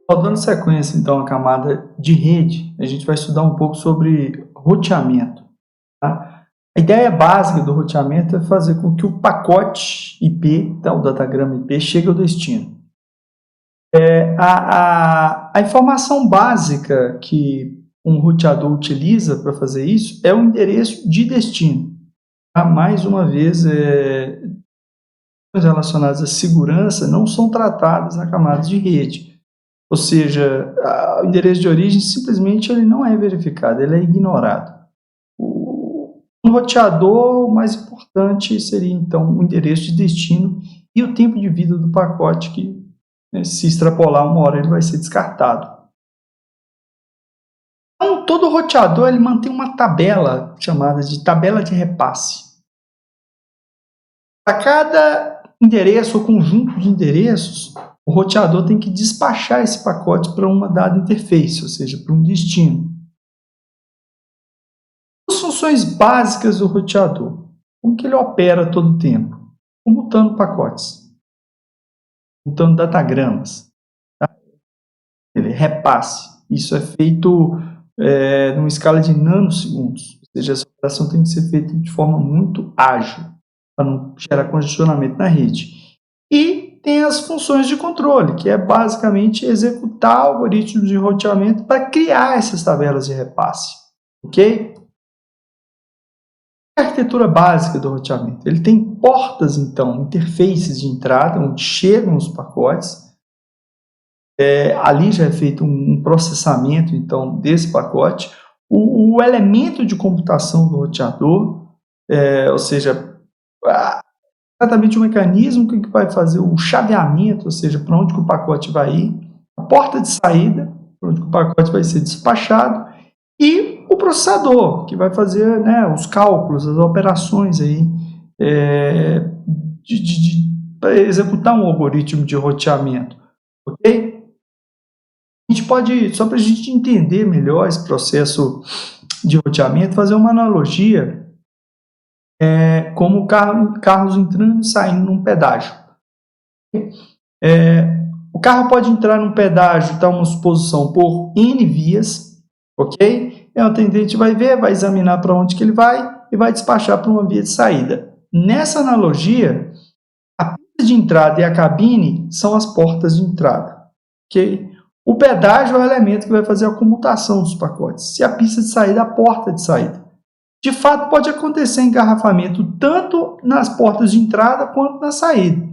Dando sequência, então, à camada de rede, a gente vai estudar um pouco sobre roteamento. Tá? A ideia básica do roteamento é fazer com que o pacote IP, tá, o datagrama IP, chegue ao destino. A informação básica que um roteador utiliza para fazer isso é o endereço de destino. Tá? Mais uma vez, questões relacionadas à segurança não são tratadas na camada de rede. Ou seja, o endereço de origem simplesmente ele não é verificado, ele é ignorado. No roteador, o mais importante seria então o endereço de destino e o tempo de vida do pacote, que se extrapolar uma hora ele vai ser descartado. Então, todo roteador ele mantém uma tabela chamada de tabela de repasse. Para cada endereço ou conjunto de endereços, o roteador tem que despachar esse pacote para uma dada interface, ou seja, para um destino. As funções básicas do roteador. Como que ele opera todo o tempo? Comutando pacotes, comutando datagramas. Tá? Ele repasse. Isso é feito numa escala de nanosegundos. Ou seja, essa operação tem que ser feita de forma muito ágil, para não gerar congestionamento na rede. E tem as funções de controle, que é basicamente executar algoritmos de roteamento para criar essas tabelas de repasse. Ok? A arquitetura básica do roteamento. Ele tem portas, então, interfaces de entrada, onde chegam os pacotes. Ali já é feito um processamento, então, desse pacote. O elemento de computação do roteador, ou seja, exatamente o mecanismo que vai fazer o chaveamento, ou seja, para onde que o pacote vai ir, a porta de saída, para onde que o pacote vai ser despachado, e o processador, que vai fazer os cálculos, as operações aí, para executar um algoritmo de roteamento. Ok? A gente pode, só para a gente entender melhor esse processo de roteamento, fazer uma analogia como carros entrando e saindo num pedágio. O carro pode entrar num pedágio, tá, uma suposição, por N vias, ok? O atendente vai ver, vai examinar para onde que ele vai e vai despachar para uma via de saída. Nessa analogia, a pista de entrada e a cabine são as portas de entrada, ok? O pedágio é o elemento que vai fazer a comutação dos pacotes. Se a pista de saída, a porta de saída. De fato, pode acontecer engarrafamento tanto nas portas de entrada quanto na saída.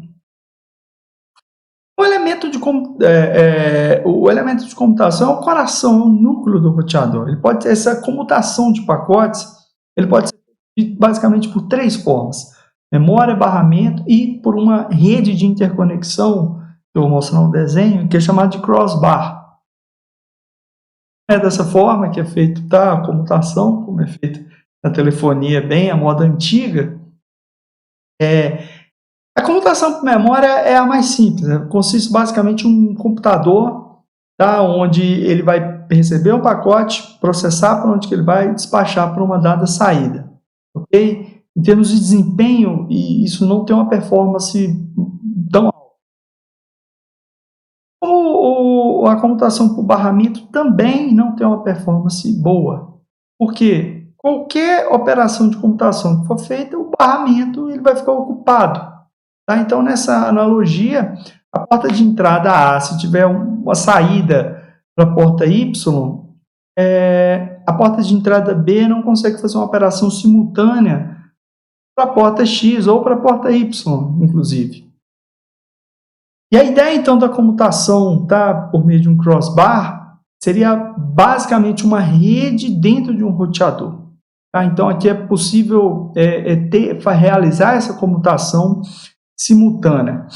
O elemento de computação é o coração, é o núcleo do roteador. Ele pode ter essa comutação de pacotes, ele pode ser basicamente por três formas: memória, barramento e por uma rede de interconexão, que eu vou mostrar no desenho, que é chamada de crossbar. É dessa forma que é feita a comutação, como é feito na telefonia, bem a moda antiga. A comutação por memória é a mais simples, consiste basicamente em um computador, tá, onde ele vai receber um pacote, processar para onde que ele vai, despachar para uma dada saída. Ok? Em termos de desempenho, isso não tem uma performance tão alta. Como a computação por barramento também não tem uma performance boa. Por quê? Qualquer operação de computação que for feita, o barramento ele vai ficar ocupado. Tá? Então, nessa analogia, a porta de entrada A, se tiver uma saída para a porta Y, a porta de entrada B não consegue fazer uma operação simultânea para a porta X ou para a porta Y, inclusive. E a ideia, então, da comutação, tá, por meio de um crossbar seria basicamente uma rede dentro de um roteador. Tá? Então, aqui é possível realizar essa comutação simultânea.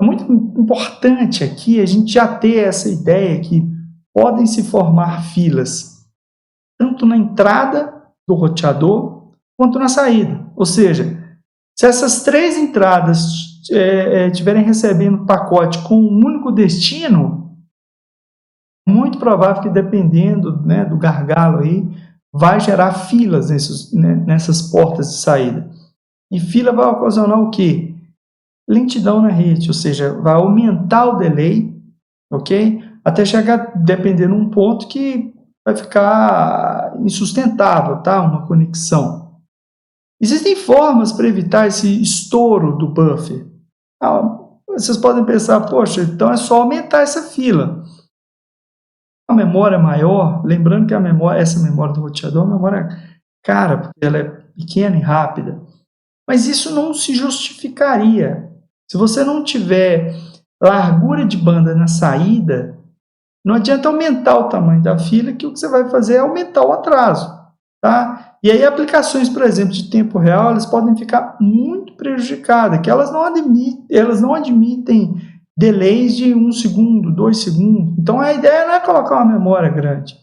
É muito importante aqui a gente já ter essa ideia que podem se formar filas, tanto na entrada do roteador quanto na saída. Ou seja, se essas três entradas estiverem recebendo pacote com um único destino, é muito provável que, dependendo do gargalo aí, vai gerar filas nessas portas de saída. E fila vai ocasionar o quê? Lentidão na rede, ou seja, vai aumentar o delay, ok? até chegar, dependendo de um ponto que vai ficar insustentável, tá? Uma conexão. Existem formas para evitar esse estouro do buffer. Vocês podem pensar, poxa, então é só aumentar essa fila. A memória maior, lembrando que essa memória do roteador é uma memória cara, porque ela é pequena e rápida. Mas isso não se justificaria. Se você não tiver largura de banda na saída, não adianta aumentar o tamanho da fila, que o que você vai fazer é aumentar o atraso. Tá? E aí aplicações, por exemplo, de tempo real, elas podem ficar muito prejudicadas, que elas não admitem delays de 1 segundo, 2 segundos. Então a ideia não é colocar uma memória grande,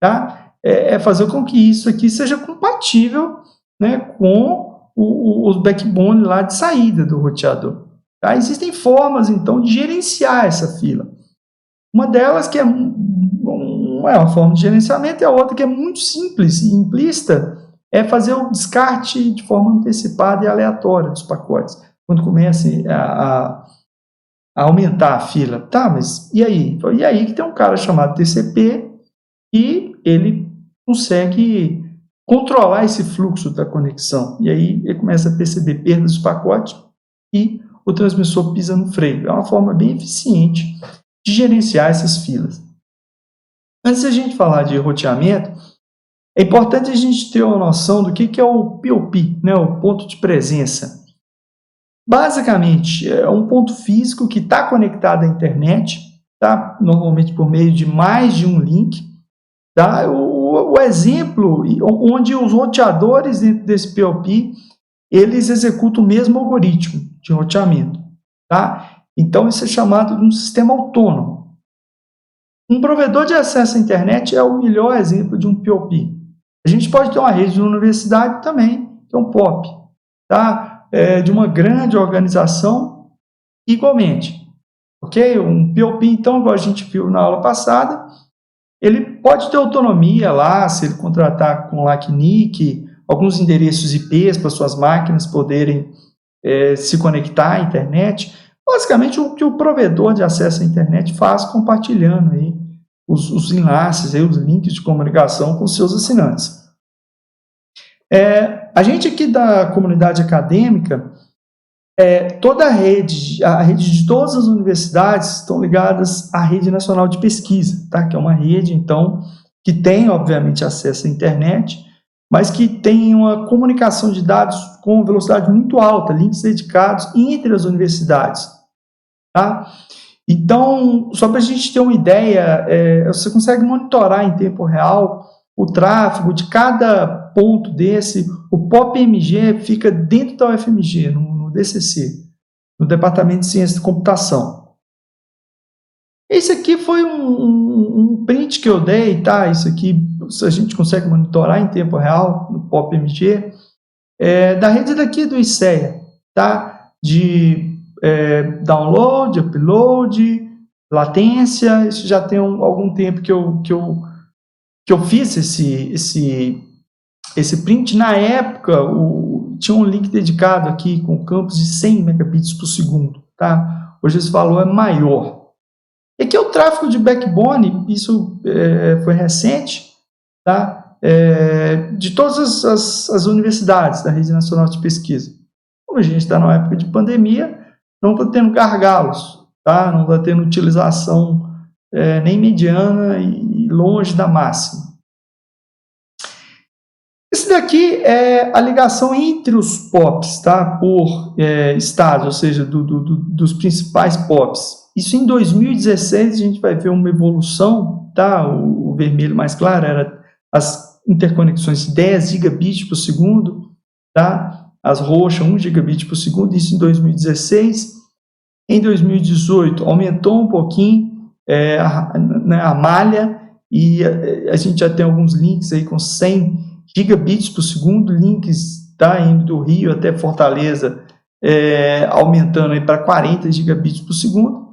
tá? É fazer com que isso aqui seja compatível, né, com os backbone lá de saída do roteador. Tá? Existem formas, então, de gerenciar essa fila. Uma delas que é uma forma de gerenciamento, e a outra que é muito simples e implícita é fazer o descarte de forma antecipada e aleatória dos pacotes, quando começa a aumentar a fila. Tá, mas e aí? E aí que tem um cara chamado TCP e ele consegue controlar esse fluxo da conexão. E aí ele começa a perceber perdas de pacote e o transmissor pisa no freio. É uma forma bem eficiente de gerenciar essas filas. Antes de a gente falar de roteamento, é importante a gente ter uma noção do que é o POP, né, o ponto de presença. Basicamente, é um ponto físico que está conectado à internet, tá? Normalmente por meio de mais de um link. Tá? O exemplo onde os roteadores dentro desse POP, eles executam o mesmo algoritmo de roteamento. Tá? Então, isso é chamado de um sistema autônomo. Um provedor de acesso à internet é o melhor exemplo de um POP. A gente pode ter uma rede de universidade também, que é um POP, tá? De uma grande organização, igualmente. Ok? Um POP, então, igual a gente viu na aula passada, ele pode ter autonomia lá, se ele contratar com LACNIC, alguns endereços IPs para suas máquinas poderem se conectar à internet. Basicamente, o que o provedor de acesso à internet faz compartilhando aí os enlaces, aí, os links de comunicação com seus assinantes. A gente aqui da comunidade acadêmica, toda a rede de todas as universidades estão ligadas à Rede Nacional de Pesquisa, tá? Que é uma rede, então, que tem, obviamente, acesso à internet, mas que tem uma comunicação de dados com velocidade muito alta, links dedicados entre as universidades. Tá? Então, só para a gente ter uma ideia, você consegue monitorar em tempo real o tráfego de cada ponto desse. O POP-MG fica dentro da UFMG, no DCC, no Departamento de Ciência de Computação. Esse aqui foi um print que eu dei, tá? Isso aqui a gente consegue monitorar em tempo real no POP-MG, da rede daqui do ICEA, tá? De download, upload, latência. Isso já tem algum tempo que eu fiz esse print. Na época, tinha um link dedicado aqui com campos de 100 megabits por segundo. Tá? Hoje esse valor é maior. E aqui é o tráfego de backbone, isso foi recente, tá? De todas as universidades da Rede Nacional de Pesquisa. Como a gente está numa época de pandemia, não está tendo gargalos, tá? Não está tendo utilização nem mediana e longe da máxima. Esse daqui é a ligação entre os POPs, tá? Por estados, ou seja, dos principais POPs. Isso em 2016 a gente vai ver uma evolução, tá? O vermelho mais claro era as interconexões de 10 gigabits por segundo, tá? As roxas 1 gigabit por segundo, isso em 2016. Em 2018 aumentou um pouquinho a malha e a gente já tem alguns links aí com 100 gigabits por segundo, links indo do Rio até Fortaleza, aumentando aí para 40 gigabits por segundo.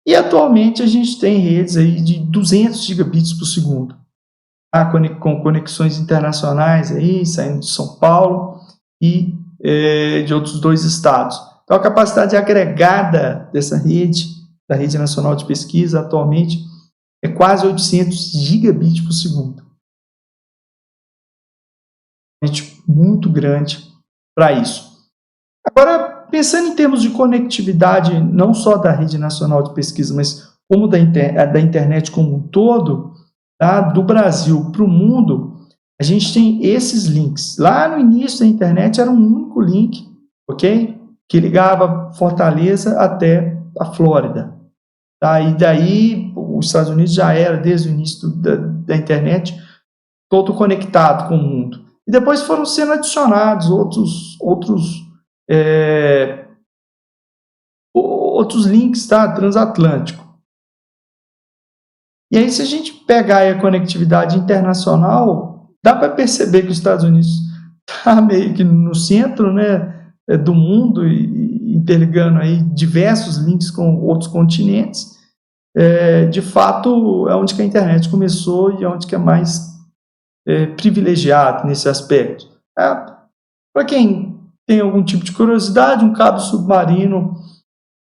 E atualmente a gente tem redes aí de 200 gigabits por segundo, tá? Com conexões internacionais aí, saindo de São Paulo e de outros 2 estados. Então a capacidade agregada dessa rede da Rede Nacional de Pesquisa atualmente é quase 800 gigabits por segundo. Muito grande para isso. Agora, pensando em termos de conectividade, não só da Rede Nacional de Pesquisa, mas como da internet como um todo, tá? Do Brasil para o mundo, a gente tem esses links. Lá no início da internet era um único link, ok? Que ligava Fortaleza até a Flórida. Tá? E daí, os Estados Unidos já era, desde o início da internet, todo conectado com o mundo. E depois foram sendo adicionados outros links, tá? Transatlântico. E aí, se a gente pegar aí a conectividade internacional, dá para perceber que os Estados Unidos está meio que no centro, né, do mundo, e interligando aí diversos links com outros continentes. De fato, é onde que a internet começou e é onde que é mais privilegiado nesse aspecto. Para quem tem algum tipo de curiosidade, um cabo submarino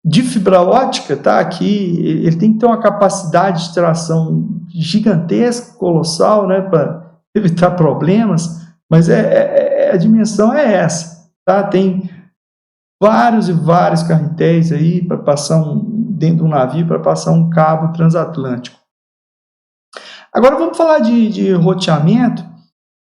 de fibra ótica, tá aqui, ele tem que ter uma capacidade de tração gigantesca, colossal, né, para evitar problemas, mas a dimensão é essa, tá? Tem vários e vários carretéis aí para passar dentro de um navio, para passar um cabo transatlântico. Agora vamos falar de roteamento.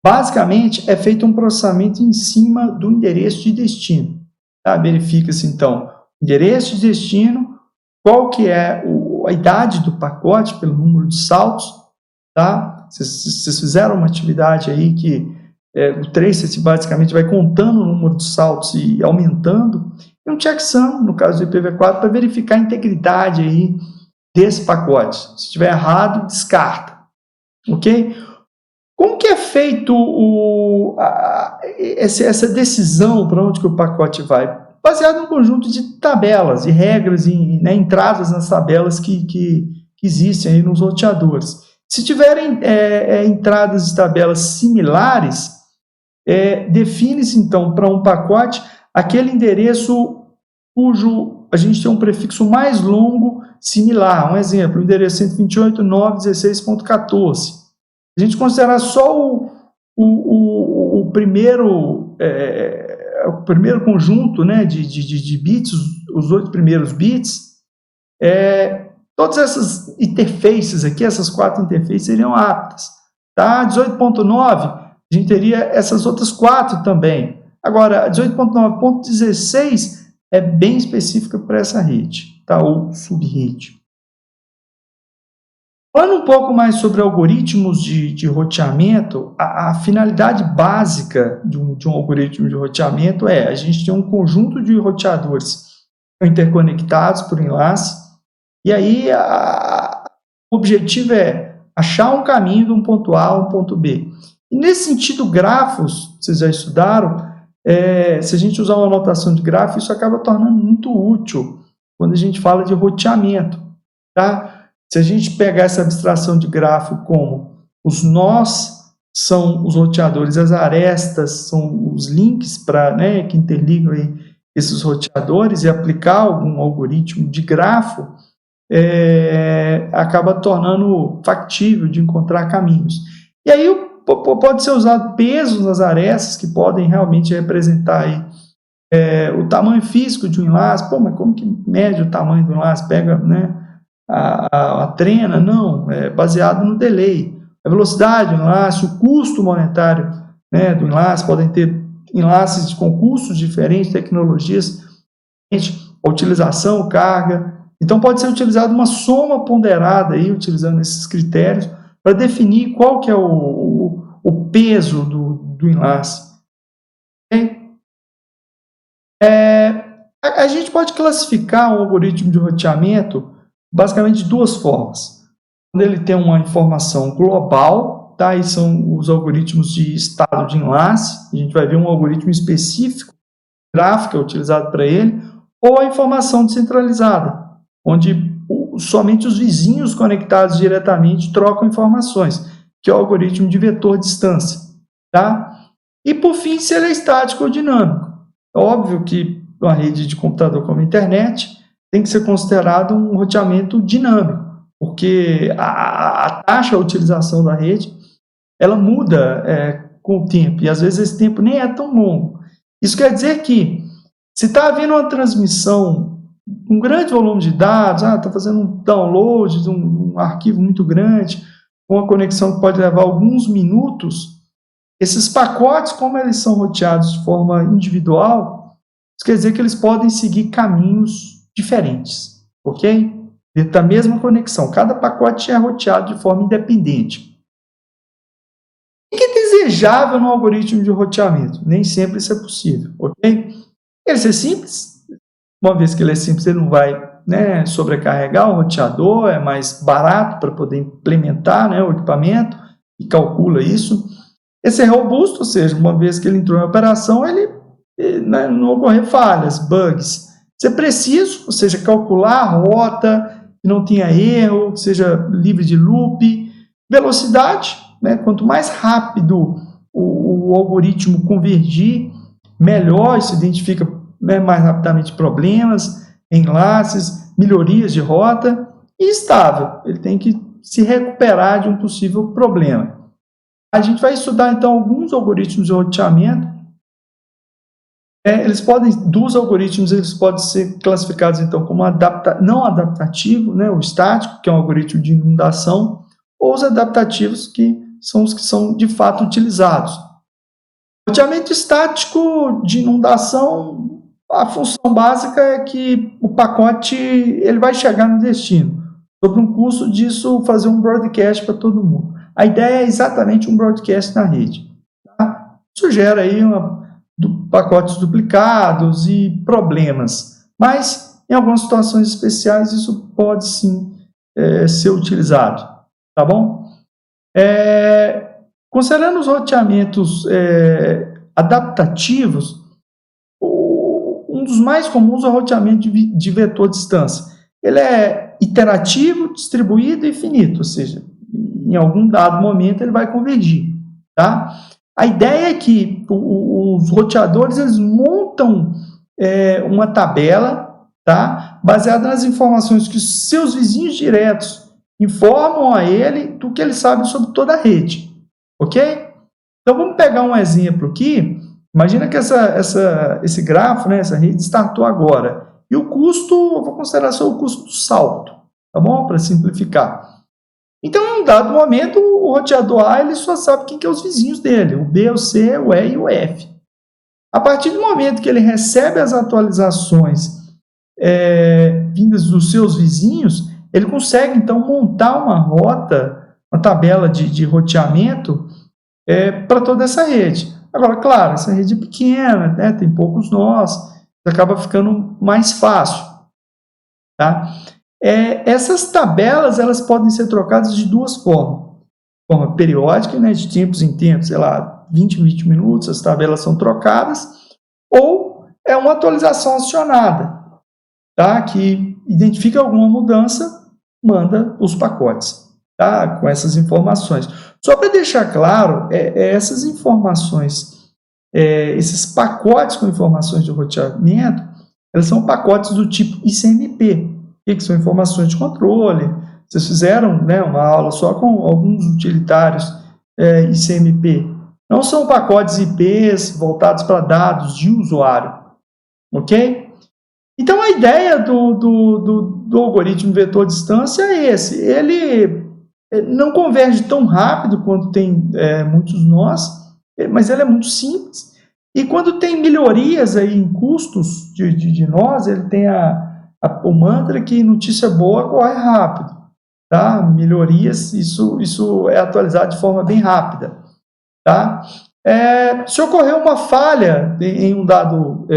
Basicamente é feito um processamento em cima do endereço de destino, tá? Verifica-se então endereço de destino, qual que é a idade do pacote pelo número de saltos, tá? Vocês fizeram uma atividade aí que o tracer basicamente vai contando o número de saltos e aumentando, e um checksum, no caso do IPv4, para verificar a integridade aí desse pacote. Se estiver errado, descarta, ok? Como que é feito essa decisão para onde que o pacote vai? Baseado em um conjunto de tabelas e regras e entradas nas tabelas que existem aí nos roteadores. Se tiverem entradas de tabelas similares, define-se então para um pacote aquele endereço cujo a gente tem um prefixo mais longo similar. Um exemplo, o endereço 128.9.16.14. Se a gente considerar só o primeiro conjunto, né, de bits, os 8 primeiros bits, todas essas interfaces aqui, essas 4 interfaces seriam aptas. Tá? 18.9, a gente teria essas outras 4 também. Agora, 18.9.16 é bem específica para essa rede, tá? Ou subrede. Falando um pouco mais sobre algoritmos de roteamento, a finalidade básica de um algoritmo de roteamento a gente tem um conjunto de roteadores interconectados por enlace, e aí o objetivo é achar um caminho de um ponto A a um ponto B. E nesse sentido, grafos, vocês já estudaram, se a gente usar uma notação de grafo, isso acaba tornando muito útil quando a gente fala de roteamento, tá? Se a gente pegar essa abstração de grafo como os nós são os roteadores, as arestas são os links que interligam aí esses roteadores, e aplicar algum algoritmo de grafo acaba tornando factível de encontrar caminhos. E aí pode ser usado pesos nas arestas que podem realmente representar aí, o tamanho físico de um enlace. Mas como que mede o tamanho do enlace? Pega, né, a trena? Não, é baseado no delay, a velocidade do enlace, o custo monetário, né, do enlace. Podem ter enlaces com custos diferentes, tecnologias, a utilização, carga. Então pode ser utilizada uma soma ponderada aí, utilizando esses critérios, para definir qual que é o peso do enlace. Okay? A gente pode classificar um algoritmo de roteamento basicamente de 2 formas. Quando ele tem uma informação global, tá? E são os algoritmos de estado de enlace, a gente vai ver um algoritmo específico, gráfico utilizado para ele, ou a informação descentralizada, onde somente os vizinhos conectados diretamente trocam informações, que é o algoritmo de vetor distância, tá? E por fim, se ele é estático ou dinâmico. É óbvio que uma rede de computador como a internet tem que ser considerado um roteamento dinâmico, porque a taxa de utilização da rede, ela muda com o tempo, e às vezes esse tempo nem é tão longo. Isso quer dizer que, se está havendo uma transmissão, um grande volume de dados, está fazendo um download de um arquivo muito grande, com uma conexão que pode levar alguns minutos, esses pacotes, como eles são roteados de forma individual, isso quer dizer que eles podem seguir caminhos diferentes, ok? Dentro da mesma conexão, cada pacote é roteado de forma independente. O que é desejável no algoritmo de roteamento? Nem sempre isso é possível, ok? Ele ser simples, uma vez que ele é simples, ele não vai sobrecarregar o roteador, é mais barato para poder implementar o equipamento e calcula isso. Esse é robusto, ou seja, uma vez que ele entrou em operação, ele não ocorrer falhas, bugs. Ser preciso, ou seja, calcular a rota, que não tenha erro, que seja livre de loop. Velocidade, quanto mais rápido o algoritmo convergir, melhor se identifica mais rapidamente problemas, enlaces, melhorias de rota. E estável, ele tem que se recuperar de um possível problema. A gente vai estudar, então, alguns algoritmos de roteamento. Dos algoritmos, eles podem ser classificados, então, como não adaptativo, o estático, que é um algoritmo de inundação, ou os adaptativos, que são os que são, de fato, utilizados. Roteamento estático de inundação, a função básica é que o pacote ele vai chegar no destino. Sobre um custo disso, fazer um broadcast para todo mundo. A ideia é exatamente um broadcast na rede. Tá? Isso gera aí pacotes duplicados e problemas, mas em algumas situações especiais isso pode sim ser utilizado, tá bom? Considerando os roteamentos adaptativos, um dos mais comuns é o roteamento de vetor distância. Ele é iterativo, distribuído e finito, ou seja, em algum dado momento ele vai convergir, tá? A ideia é que os roteadores eles montam uma tabela, tá? Baseada nas informações que os seus vizinhos diretos informam a ele do que ele sabe sobre toda a rede, ok? Então vamos pegar um exemplo aqui. Imagina que esse grafo, essa rede startou agora. E o custo, eu vou considerar só o custo do salto, tá bom? Para simplificar. Então, em um dado momento, o roteador A ele só sabe quem que é os vizinhos dele, o B, o C, o E e o F. A partir do momento que ele recebe as atualizações vindas dos seus vizinhos, ele consegue, então, montar uma rota, uma tabela de roteamento para toda essa rede. Agora, claro, essa rede é pequena, tem poucos nós, acaba ficando mais fácil. Tá? Essas tabelas elas podem ser trocadas de duas formas. Forma periódica, de tempos em tempos, 20 em 20 minutos, as tabelas são trocadas, ou é uma atualização acionada, tá? Que identifica alguma mudança, manda os pacotes, tá? Com essas informações. Só para deixar claro, essas informações, esses pacotes com informações de roteamento, elas são pacotes do tipo ICMP, que são informações de controle. Vocês fizeram uma aula só com alguns utilitários ICMP. Não são pacotes IPs voltados para dados de usuário, ok? Então, a ideia do algoritmo vetor distância é esse. Ele não converge tão rápido quanto tem muitos nós, mas ele é muito simples. E quando tem melhorias aí em custos de nós, ele tem o mantra que notícia boa corre rápido. Tá? Melhorias, isso é atualizado de forma bem rápida. Tá? Se ocorrer uma falha em um dado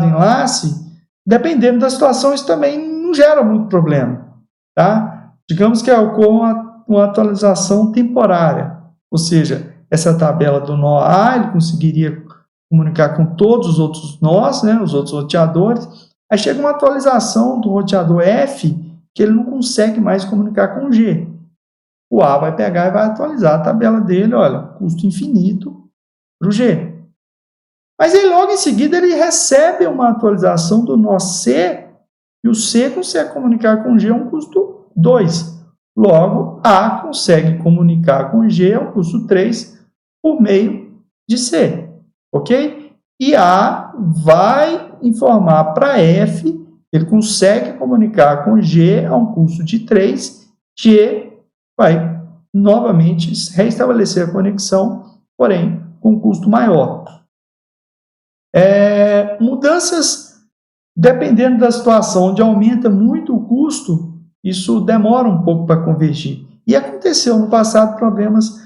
enlace, dependendo da situação, isso também não gera muito problema. Tá? Digamos que ocorra uma atualização temporária, ou seja, essa tabela do nó A, ele conseguiria comunicar com todos os outros nós, os outros roteadores, aí chega uma atualização do roteador F, que ele não consegue mais comunicar com o G. O A vai pegar e vai atualizar a tabela dele, olha, custo infinito para o G. Mas aí logo em seguida ele recebe uma atualização do nó C, e o C consegue comunicar com G a um custo 2. Logo, A consegue comunicar com G a um custo 3 por meio de C, ok? E A vai informar para F, ele consegue comunicar com G a um custo de 3, G vai novamente restabelecer a conexão, porém com um custo maior. Mudanças, dependendo da situação, onde aumenta muito o custo, isso demora um pouco para convergir. E aconteceu no passado problemas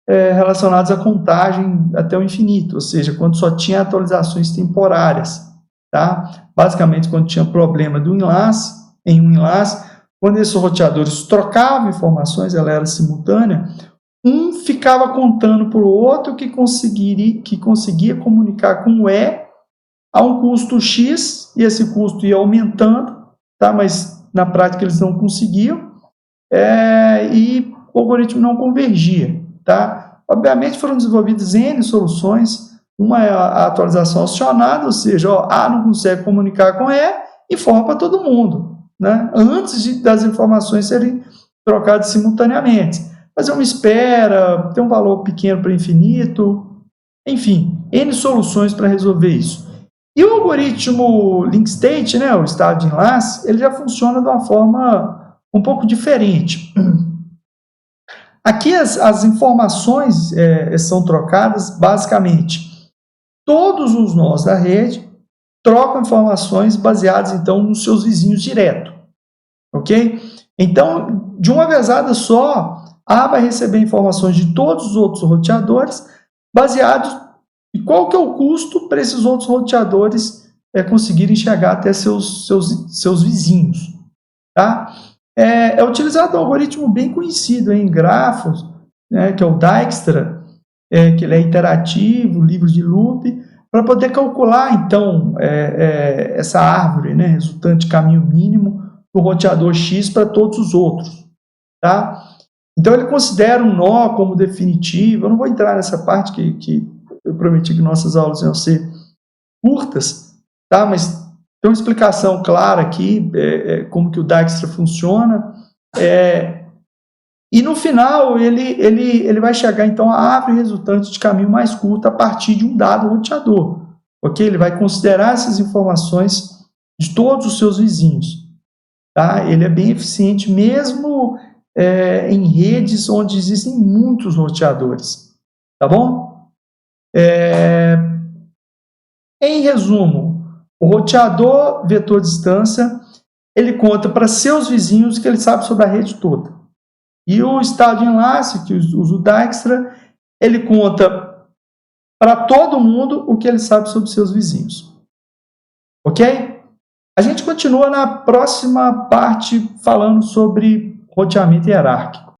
relacionados à contagem até o infinito, ou seja, quando só tinha atualizações temporárias. Tá? Basicamente, quando tinha problema do enlace, em um enlace, quando esses roteadores trocavam informações, ela era simultânea, um ficava contando para o outro que conseguia comunicar com o E a um custo X, e esse custo ia aumentando, tá? Mas na prática eles não conseguiam, e o algoritmo não convergia. Tá? Obviamente foram desenvolvidas N soluções, uma é a atualização acionada, ou seja, A não consegue comunicar com E, informa para todo mundo, né? Antes das informações serem trocadas simultaneamente. Fazer uma espera, ter um valor pequeno para infinito, enfim, N soluções para resolver isso. E o algoritmo link state, né, o estado de enlace, ele já funciona de uma forma um pouco diferente. Aqui as informações são trocadas basicamente. Todos os nós da rede trocam informações baseadas, então, nos seus vizinhos direto. Ok? Então, de uma vezada só, A vai receber informações de todos os outros roteadores, baseados em qual que é o custo para esses outros roteadores conseguirem chegar até seus vizinhos. Tá? É utilizado um algoritmo bem conhecido em grafos, né, que é o Dijkstra, que ele é interativo, livre de loop, para poder calcular, então, essa árvore, né, resultante de caminho mínimo do roteador X para todos os outros. Tá? Então, ele considera um nó como definitivo. Eu não vou entrar nessa parte que eu prometi que nossas aulas iam ser curtas, tá? Mas tem uma explicação clara aqui, como que o Dijkstra funciona. E no final, ele vai chegar, então, à árvore resultante de caminho mais curto a partir de um dado roteador. Ok? Ele vai considerar essas informações de todos os seus vizinhos. Tá? Ele é bem eficiente, mesmo em redes onde existem muitos roteadores. Tá bom? Em resumo, o roteador vetor distância, ele conta para seus vizinhos o que ele sabe sobre a rede toda. E o estado de enlace, que usa o Dijkstra, ele conta para todo mundo o que ele sabe sobre seus vizinhos. Ok? A gente continua na próxima parte falando sobre roteamento hierárquico.